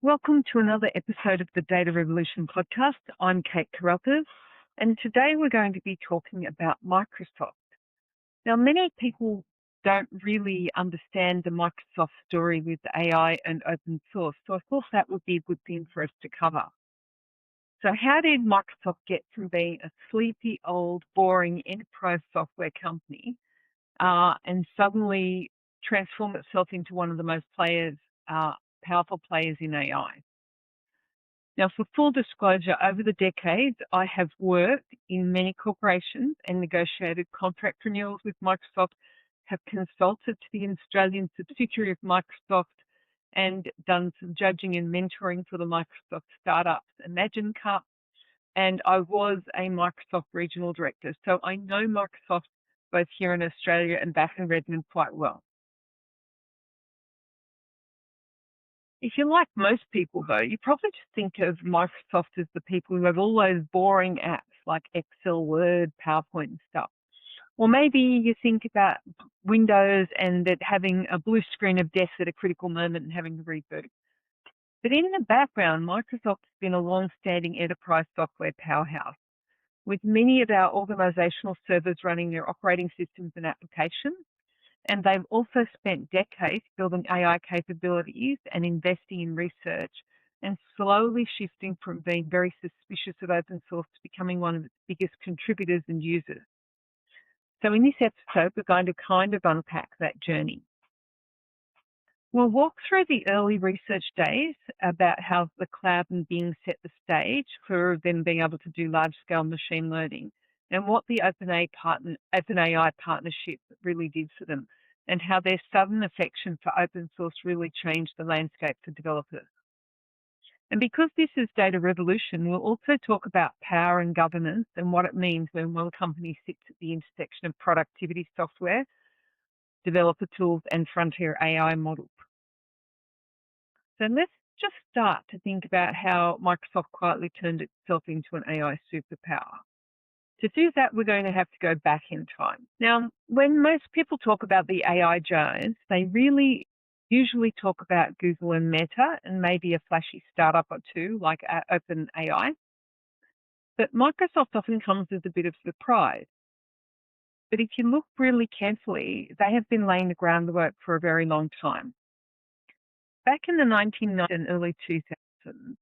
Welcome to another episode of the Data Revolution podcast. I'm Kate Carruthers, and today we're going to be talking about Microsoft. Now, many people don't really understand the Microsoft story with AI and open source, so I thought that would be a good thing for us to cover. So how did Microsoft get from being a sleepy, old, boring enterprise software company and suddenly transform itself into one of the most powerful players in AI? Now, for full disclosure, over the decades, I have worked in many corporations and negotiated contract renewals with Microsoft, have consulted to the Australian subsidiary of Microsoft, and done some judging and mentoring for the Microsoft startups Imagine Cup, and I was a Microsoft regional director. So I know Microsoft both here in Australia and back in Redmond quite well. If you're like most people, though, you probably just think of Microsoft as the people who have all those boring apps like Excel, Word, PowerPoint and stuff. Or maybe you think about Windows and it having a blue screen of death at a critical moment and having to reboot. But in the background, Microsoft has been a long-standing enterprise software powerhouse, with many of our organizational servers running their operating systems and applications. And they've also spent decades building AI capabilities and investing in research and slowly shifting from being very suspicious of open source to becoming one of its biggest contributors and users. So in this episode, we're going to kind of unpack that journey. We'll walk through the early research days about how the cloud and Bing set the stage for them being able to do large-scale machine learning, and what the OpenAI partnership really did for them, and how their sudden affection for open source really changed the landscape for developers. And because this is Data Revolution, we'll also talk about power and governance and what it means when one company sits at the intersection of productivity software, developer tools, and frontier AI models. So let's just start to think about how Microsoft quietly turned itself into an AI superpower. To do that, we're going to have to go back in time. Now, when most people talk about the AI giants, they really usually talk about Google and Meta and maybe a flashy startup or two like OpenAI. But Microsoft often comes as a bit of surprise. But if you look really carefully, they have been laying the groundwork for a very long time. Back in the 1990s and early 2000s,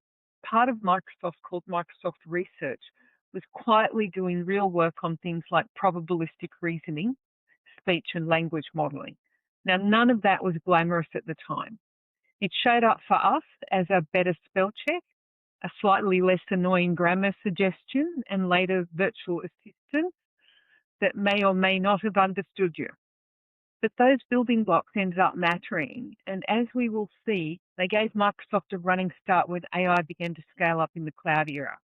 part of Microsoft called Microsoft Research was quietly doing real work on things like probabilistic reasoning, speech and language modeling. Now, none of that was glamorous at the time. It showed up for us as a better spell check, a slightly less annoying grammar suggestion, and later virtual assistants that may or may not have understood you. But those building blocks ended up mattering, and as we will see, they gave Microsoft a running start when AI began to scale up in the cloud era.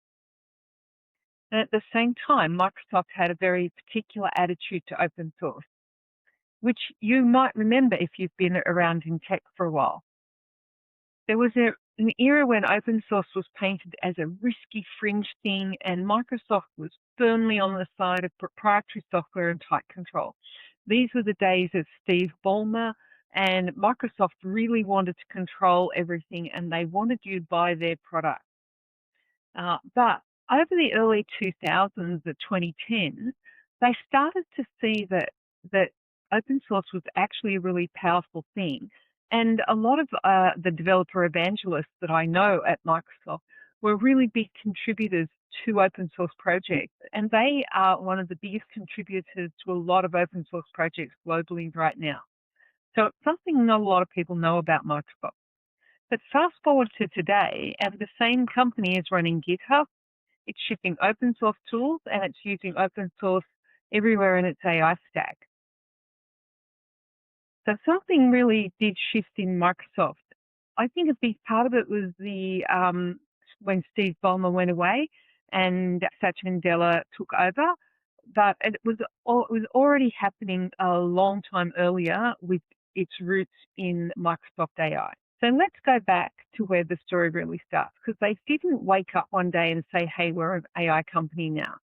And at the same time, Microsoft had a very particular attitude to open source, which you might remember if you've been around in tech for a while. There was an era when open source was painted as a risky fringe thing, and Microsoft was firmly on the side of proprietary software and tight control. These were the days of Steve Ballmer, and Microsoft really wanted to control everything, and they wanted you to buy their product. But over the early 2000s, the 2010s, they started to see that open source was actually a really powerful thing. And a lot of the developer evangelists that I know at Microsoft were really big contributors to open source projects. And they are one of the biggest contributors to a lot of open source projects globally right now. So it's something not a lot of people know about Microsoft. But fast forward to today, and the same company is running GitHub. It's shipping open source tools, and it's using open source everywhere in its AI stack. So something really did shift in Microsoft. I think a big part of it was when Steve Ballmer went away and Satya Nadella took over, but it was already happening a long time earlier with its roots in Microsoft AI. So let's go back to where the story really starts, because they didn't wake up one day and say, hey, we're an AI company now.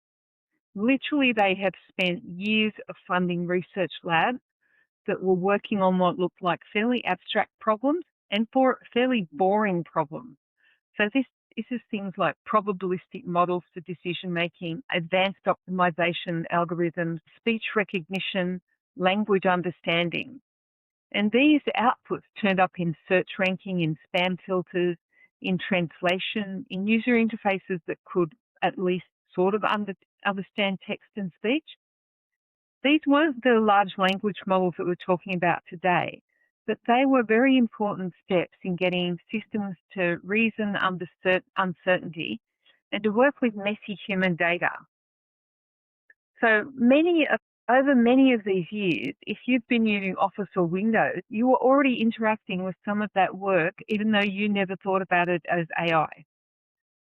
Literally, they have spent years of funding research labs that were working on what looked like fairly abstract problems and for fairly boring problems. So this is things like probabilistic models for decision making, advanced optimization algorithms, speech recognition, language understanding. And these outputs turned up in search ranking, in spam filters, in translation, in user interfaces that could at least sort of understand text and speech. These weren't the large language models that we're talking about today, but they were very important steps in getting systems to reason under uncertainty and to work with messy human data. So over many of these years, if you've been using Office or Windows, you were already interacting with some of that work, even though you never thought about it as AI.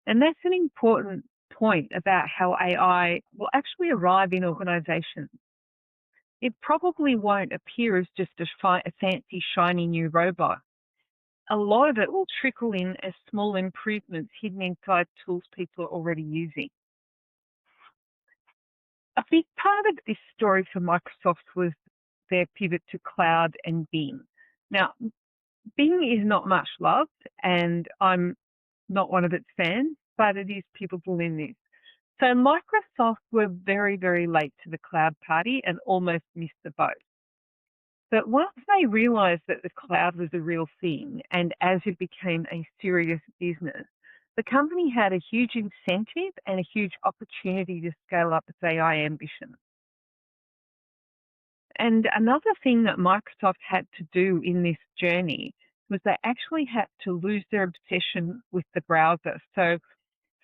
And that's an important point about how AI will actually arrive in organizations. It probably won't appear as just a fancy, shiny new robot. A lot of it will trickle in as small improvements hidden inside tools people are already using. A big part of this story for Microsoft was their pivot to cloud and Bing. Now, Bing is not much loved, and I'm not one of its fans, but it is pivotal in this. So Microsoft were very, very late to the cloud party and almost missed the boat. But once they realized that the cloud was a real thing, and as it became a serious business, the company had a huge incentive and a huge opportunity to scale up its AI ambition. And another thing that Microsoft had to do in this journey was they actually had to lose their obsession with the browser. So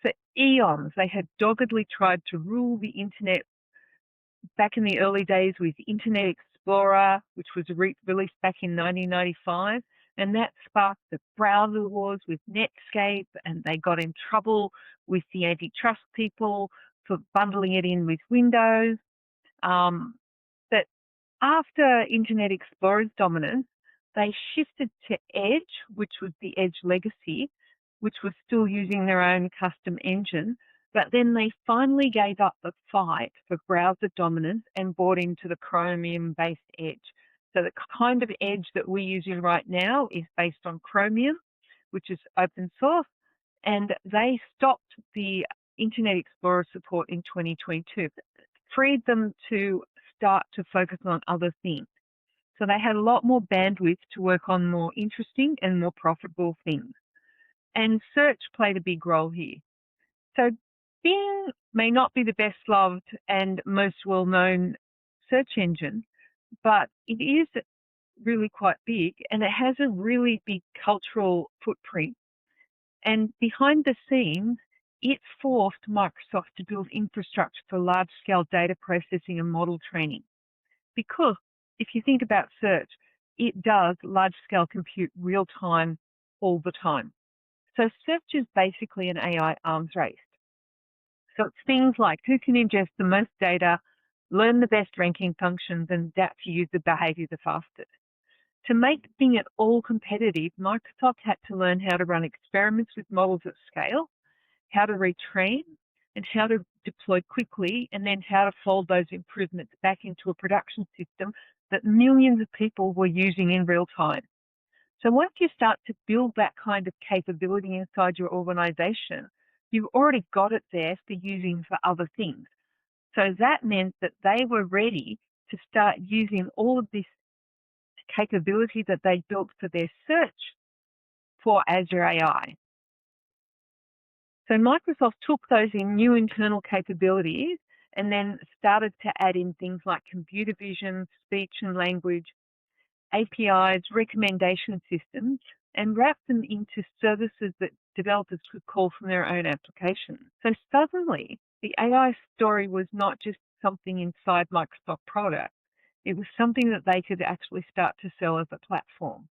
for eons, they had doggedly tried to rule the internet back in the early days with Internet Explorer, which was released back in 1995. And that sparked the browser wars with Netscape, and they got in trouble with the antitrust people for bundling it in with Windows. But after Internet Explorer's dominance, they shifted to Edge, which was the Edge legacy, which was still using their own custom engine. But then they finally gave up the fight for browser dominance and bought into the Chromium-based Edge. So the kind of Edge that we're using right now is based on Chromium, which is open source, and they stopped the Internet Explorer support in 2022, freed them to start to focus on other things. So they had a lot more bandwidth to work on more interesting and more profitable things. And search played a big role here. So Bing may not be the best loved and most well-known search engine, but it is really quite big, and it has a really big cultural footprint. And behind the scenes, it forced Microsoft to build infrastructure for large-scale data processing and model training. Because if you think about search, it does large-scale compute real-time all the time. So search is basically an AI arms race. So it's things like who can ingest the most data, learn the best ranking functions, and adapt to user behavior the fastest. To make Bing at all competitive, Microsoft had to learn how to run experiments with models at scale, how to retrain, and how to deploy quickly, and then how to fold those improvements back into a production system that millions of people were using in real time. So once you start to build that kind of capability inside your organization, you've already got it there for using for other things. So that meant that they were ready to start using all of this capability that they built for their search for Azure AI. So Microsoft took those in new internal capabilities and then started to add in things like computer vision, speech and language, APIs, recommendation systems, and wrap them into services that developers could call from their own applications. So suddenly, the AI story was not just something inside Microsoft products. It was something that they could actually start to sell as a platform.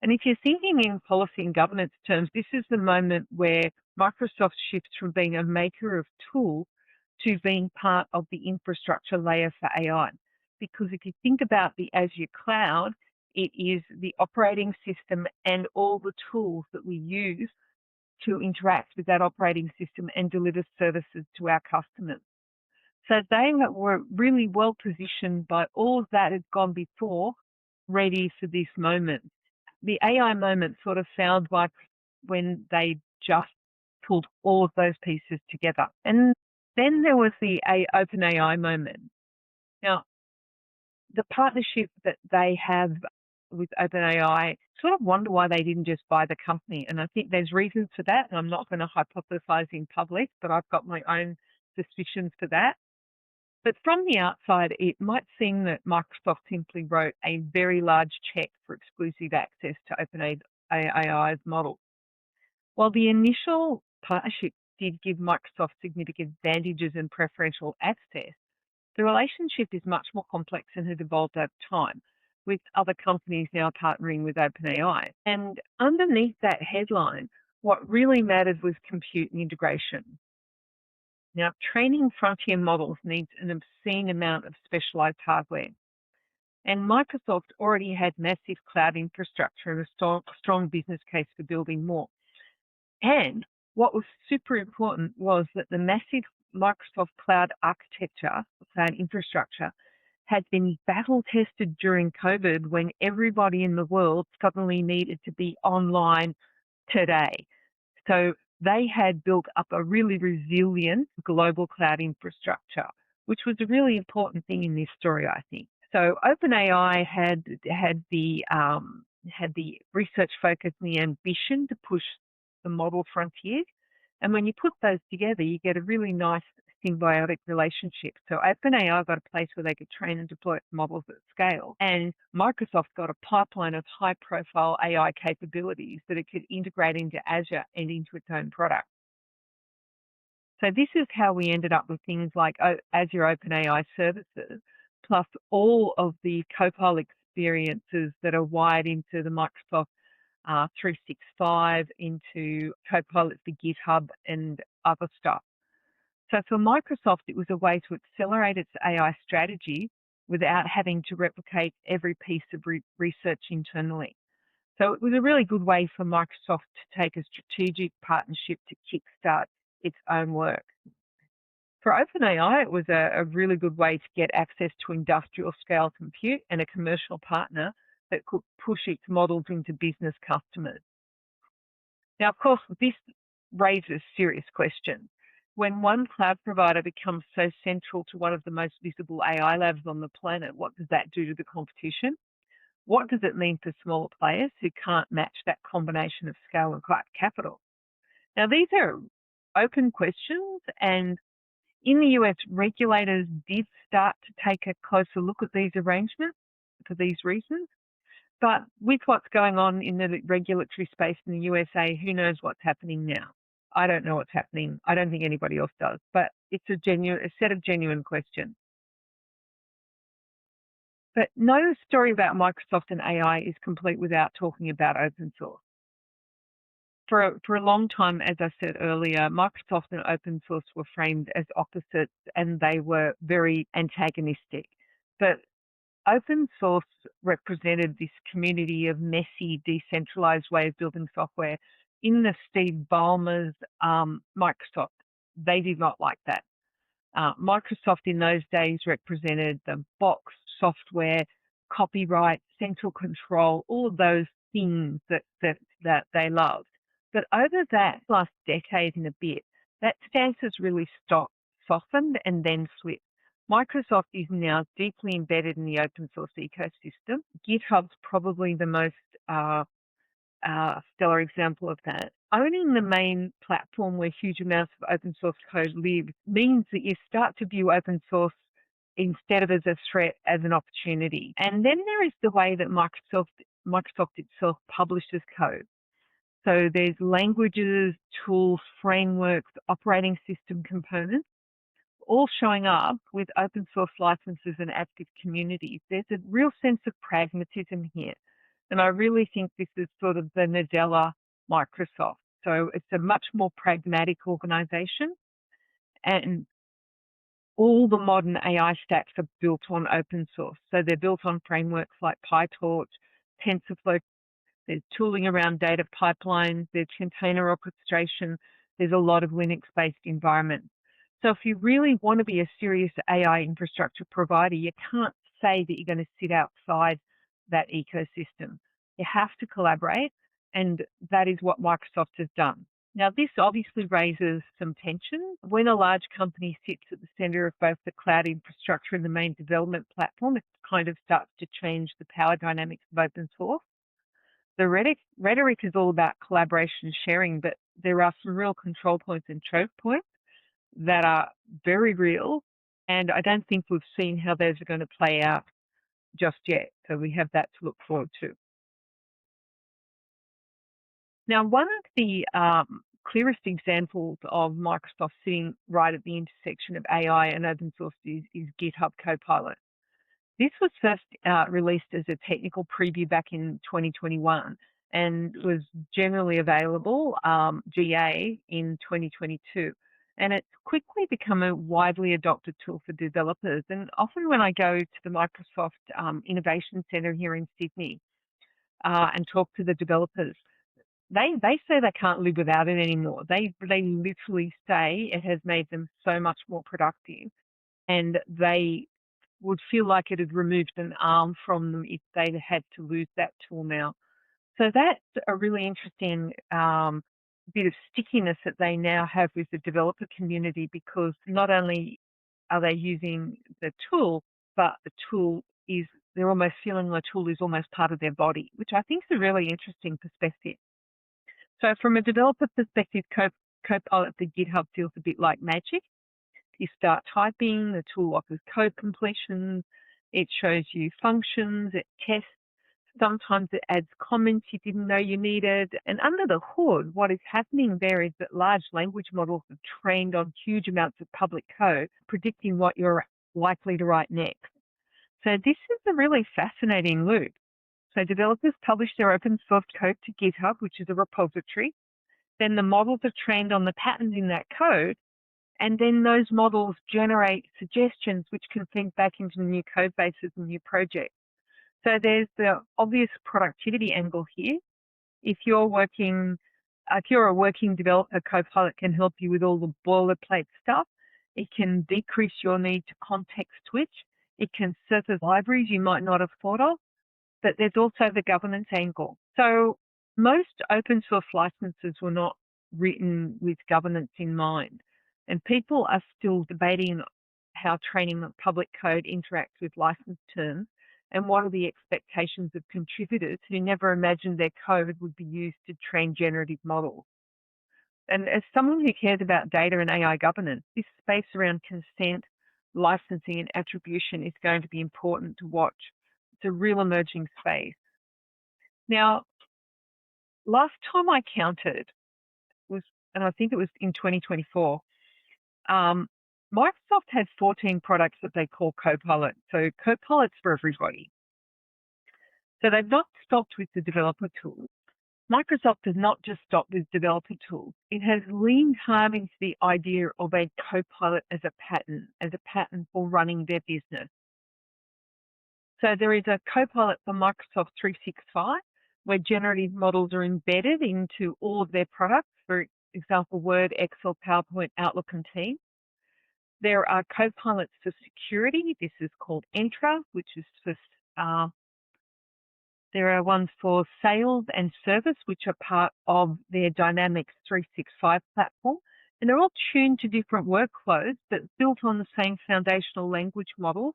And if you're thinking in policy and governance terms, this is the moment where Microsoft shifts from being a maker of tools to being part of the infrastructure layer for AI. Because if you think about the Azure cloud, it is the operating system and all the tools that we use to interact with that operating system and deliver services to our customers. So they were really well positioned by all that had gone before, ready for this moment. the AI moment sort of sounds like when they just pulled all of those pieces together. And then there was the OpenAI moment. Now, the partnership that they have with OpenAI, sort of wonder why they didn't just buy the company. And I think there's reasons for that. And I'm not going to hypothesize in public, but I've got my own suspicions for that. But from the outside, it might seem that Microsoft simply wrote a very large check for exclusive access to OpenAI's model. While the initial partnership did give Microsoft significant advantages and preferential access, the relationship is much more complex and has evolved over time, with other companies now partnering with OpenAI. And underneath that headline, what really mattered was compute and integration. Now, training frontier models needs an obscene amount of specialized hardware. And Microsoft already had massive cloud infrastructure and a strong business case for building more. And what was super important was that the massive Microsoft cloud architecture, cloud infrastructure, had been battle tested during COVID when everybody in the world suddenly needed to be online today. So they had built up a really resilient global cloud infrastructure, which was a really important thing in this story, I think. So OpenAI had the research focus and the ambition to push the model frontiers. And when you put those together, you get a really nice symbiotic relationship. So OpenAI got a place where they could train and deploy its models at scale. And Microsoft got a pipeline of high-profile AI capabilities that it could integrate into Azure and into its own product. So this is how we ended up with things like Azure OpenAI services, plus all of the Copilot experiences that are wired into the Microsoft 365, into Copilot for GitHub and other stuff. So for Microsoft, it was a way to accelerate its AI strategy without having to replicate every piece of research internally. So it was a really good way for Microsoft to take a strategic partnership to kickstart its own work. For OpenAI, it was a really good way to get access to industrial scale compute and a commercial partner that could push its models into business customers. Now, of course, this raises serious questions. When one cloud provider becomes so central to one of the most visible AI labs on the planet, what does that do to the competition? What does it mean for smaller players who can't match that combination of scale and capital? Now, these are open questions, and in the US, regulators did start to take a closer look at these arrangements for these reasons. But with what's going on in the regulatory space in the USA, who knows what's happening now? I don't know what's happening. I don't think anybody else does, but it's a set of genuine questions. But no story about Microsoft and AI is complete without talking about open source. For a long time, as I said earlier, Microsoft and open source were framed as opposites and they were very antagonistic. But open source represented this community of messy, decentralized way of building software. In the Steve Ballmer's Microsoft, they did not like that. Microsoft in those days represented the box, software, copyright, central control, all of those things that they loved. But over that last decade and a bit, that stance has really softened and then slipped. Microsoft is now deeply embedded in the open source ecosystem. GitHub's probably the most stellar example of that. Owning the main platform where huge amounts of open source code live means that you start to view open source instead of as a threat, as an opportunity. And then there is the way that Microsoft itself publishes code. So there's languages, tools, frameworks, operating system components, all showing up with open source licenses and active communities. There's a real sense of pragmatism here. And I really think this is sort of the Nadella Microsoft. So it's a much more pragmatic organization. And all the modern AI stacks are built on open source. So they're built on frameworks like PyTorch, TensorFlow. There's tooling around data pipelines, there's container orchestration, there's a lot of Linux-based environments. So if you really want to be a serious AI infrastructure provider, you can't say that you're going to sit outside that ecosystem. You have to collaborate, and that is what Microsoft has done. Now, this obviously raises some tension. When a large company sits at the center of both the cloud infrastructure and the main development platform, it kind of starts to change the power dynamics of open source. The rhetoric is all about collaboration and sharing, but there are some real control points and choke points that are very real, and I don't think we've seen how those are going to play out just yet. So we have that to look forward to. Now, one of the clearest examples of Microsoft sitting right at the intersection of AI and open source is GitHub Copilot. This was first released as a technical preview back in 2021 and was generally available, GA, in 2022. And it's quickly become a widely adopted tool for developers. And often when I go to the Microsoft Innovation Centre here in Sydney and talk to the developers, they say they can't live without it anymore. They literally say it has made them so much more productive, and they would feel like it had removed an arm from them if they had to lose that tool now. So that's a really interesting bit of stickiness that they now have with the developer community, because not only are they using the tool, but the tool is, they're almost feeling the tool is almost part of their body, which I think is a really interesting perspective. So from a developer perspective, Copilot for GitHub feels a bit like magic. You start typing, the tool offers code completion, it shows you functions, it tests, sometimes it adds comments you didn't know you needed. And under the hood, what is happening there is that large language models are trained on huge amounts of public code, predicting what you're likely to write next. So this is a really fascinating loop. So developers publish their open source code to GitHub, which is a repository. Then the models are trained on the patterns in that code, and then those models generate suggestions which can feed back into new code bases and new projects. So there's the obvious productivity angle here. If you're a working developer, Copilot can help you with all the boilerplate stuff. It can decrease your need to context switch. It can surface libraries you might not have thought of. But there's also the governance angle. So most open source licenses were not written with governance in mind, and people are still debating how training public code interacts with license terms and what are the expectations of contributors who never imagined their code would be used to train generative models. And as someone who cares about data and AI governance, this space around consent, licensing and attribution is going to be important to watch. It's a real emerging space. Now, last time I counted was, and I think it was in 2024, Microsoft has 14 products that they call Copilot. So Copilot's for everybody. So they've not stopped with the developer tools. Microsoft has not just stopped with developer tools. It has leaned hard into the idea of a Copilot as a pattern for running their business. So there is a Copilot for Microsoft 365, where generative models are embedded into all of their products, for example, Word, Excel, PowerPoint, Outlook, and Teams. There are Copilots for security. This is called Entra, which is for, there are ones for sales and service, which are part of their Dynamics 365 platform. And they're all tuned to different workflows, but built on the same foundational language models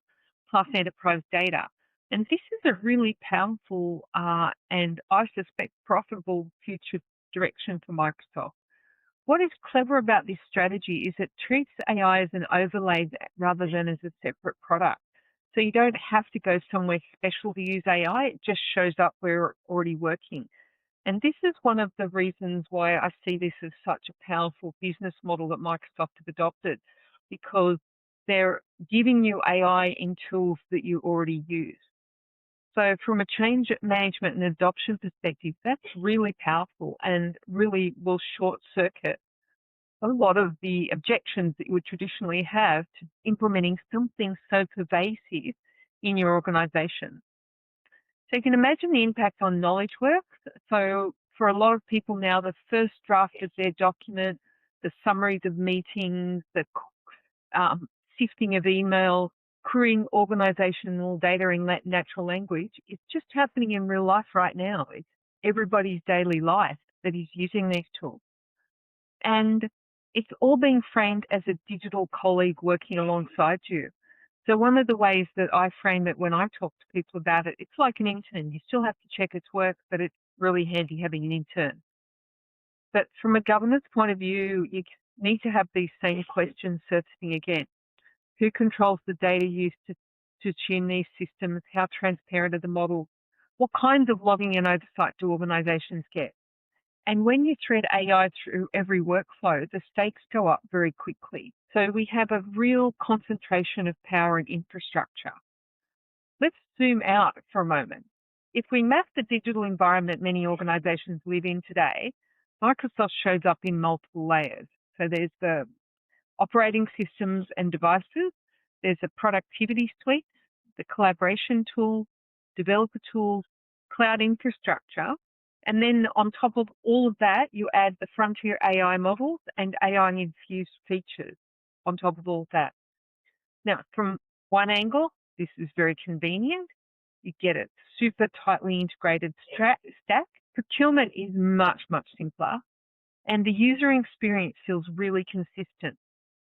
plus enterprise data. And this is a really powerful and I suspect profitable future direction for Microsoft. What is clever about this strategy is it treats AI as an overlay rather than as a separate product. So you don't have to go somewhere special to use AI, it just shows up where it's already working. And this is one of the reasons why I see this as such a powerful business model that Microsoft have adopted, because they're giving you AI in tools that you already use. So from a change management and adoption perspective, that's really powerful and really will short circuit a lot of the objections that you would traditionally have to implementing something so pervasive in your organization. So you can imagine the impact on knowledge work. So for a lot of people now, the first draft of their document, the summaries of meetings, the sifting of emails, querying organizational data in natural language is just happening in real life right now. It's everybody's daily life that is using these tools. And it's all being framed as a digital colleague working alongside you. So one of the ways that I frame it when I talk to people about it, it's like an intern. You still have to check its work, but it's really handy having an intern. But from a governance point of view, you need to have these same questions surfacing again. Who controls the data used to tune these systems? How transparent are the models? What kinds of logging and oversight do organizations get? And when you thread AI through every workflow, the stakes go up very quickly. So we have a real concentration of power and infrastructure. Let's zoom out for a moment. If we map the digital environment many organizations live in today, Microsoft shows up in multiple layers. So there's the operating systems and devices, there's a productivity suite, the collaboration tools, developer tools, cloud infrastructure, and then on top of all of that, you add the frontier AI models and AI-infused features on top of all of that. Now, from one angle, this is very convenient. You get a super tightly integrated stack. Procurement is much, much simpler, and the user experience feels really consistent.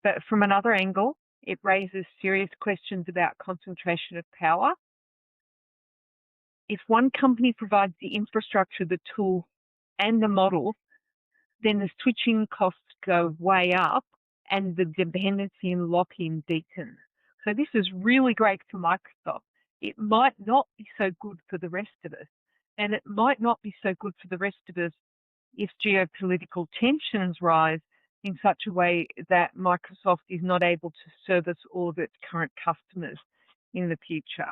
But from another angle, it raises serious questions about concentration of power. If one company provides the infrastructure, the tool, and the model, then the switching costs go way up and the dependency and lock-in deepens. So this is really great for Microsoft. It might not be so good for the rest of us. And it might not be so good for the rest of us if geopolitical tensions rise in such a way that Microsoft is not able to service all of its current customers in the future.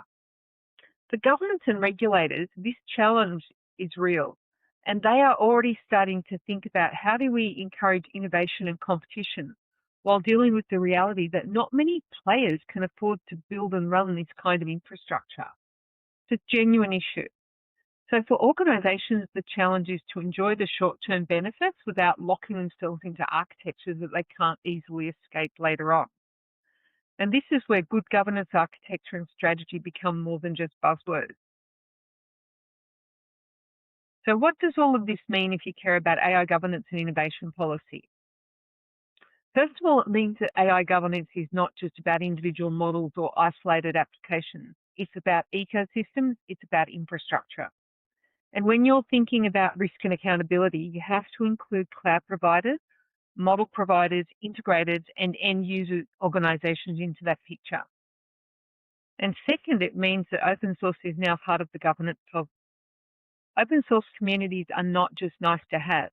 For governments and regulators, this challenge is real, and they are already starting to think about how do we encourage innovation and competition while dealing with the reality that not many players can afford to build and run this kind of infrastructure. It's a genuine issue. So for organisations, the challenge is to enjoy the short-term benefits without locking themselves into architectures that they can't easily escape later on. And this is where good governance, architecture and strategy become more than just buzzwords. So what does all of this mean if you care about AI governance and innovation policy? First of all, it means that AI governance is not just about individual models or isolated applications. It's about ecosystems, it's about infrastructure. And when you're thinking about risk and accountability, you have to include cloud providers, model providers, integrators, and end user organizations into that picture. And second, it means that open source is now part of the governance of. Open source communities are not just nice to have.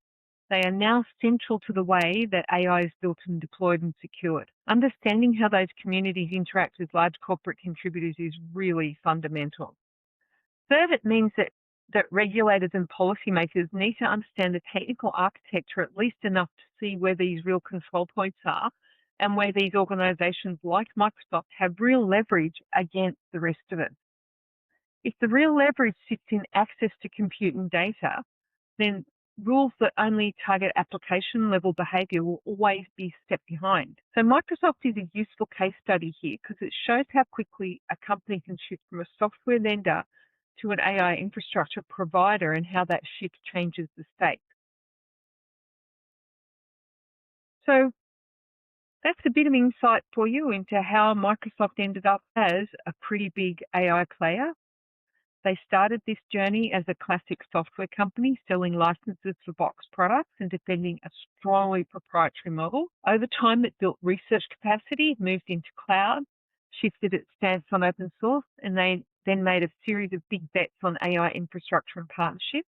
They are now central to the way that AI is built and deployed and secured. Understanding how those communities interact with large corporate contributors is really fundamental. Third, it means that regulators and policymakers need to understand the technical architecture at least enough to see where these real control points are and where these organizations like Microsoft have real leverage against the rest of it. If the real leverage sits in access to compute and data, then rules that only target application level behavior will always be a step behind. So Microsoft is a useful case study here because it shows how quickly a company can shift from a software vendor to an AI infrastructure provider and how that shift changes the state. So that's a bit of insight for you into how Microsoft ended up as a pretty big AI player. They started this journey as a classic software company selling licenses for box products and defending a strongly proprietary model. Over time, it built research capacity, moved into cloud, shifted its stance on open source, and they then made a series of big bets on AI infrastructure and partnerships.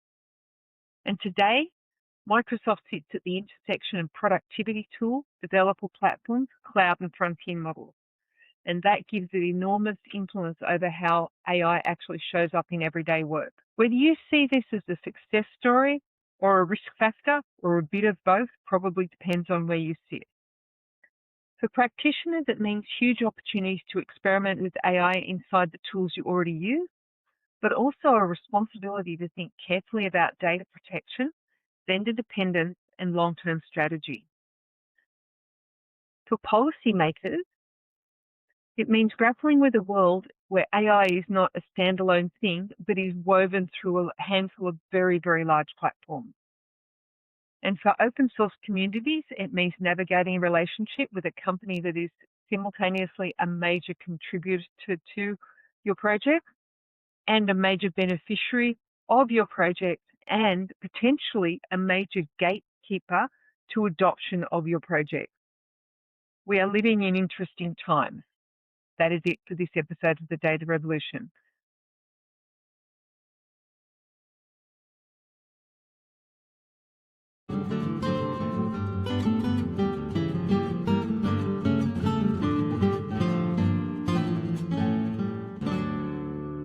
And today, Microsoft sits at the intersection of productivity tools, developer platforms, cloud and frontier models. And that gives it enormous influence over how AI actually shows up in everyday work. Whether you see this as a success story or a risk factor or a bit of both probably depends on where you sit. For practitioners, it means huge opportunities to experiment with AI inside the tools you already use, but also a responsibility to think carefully about data protection, vendor dependence, and long-term strategy. For policymakers, It means grappling with a world where AI is not a standalone thing, but is woven through a handful of very, very large platforms. And for open source communities, it means navigating a relationship with a company that is simultaneously a major contributor to your project and a major beneficiary of your project and potentially a major gatekeeper to adoption of your project. We are living in interesting times. That is it for this episode of the Data Revolution.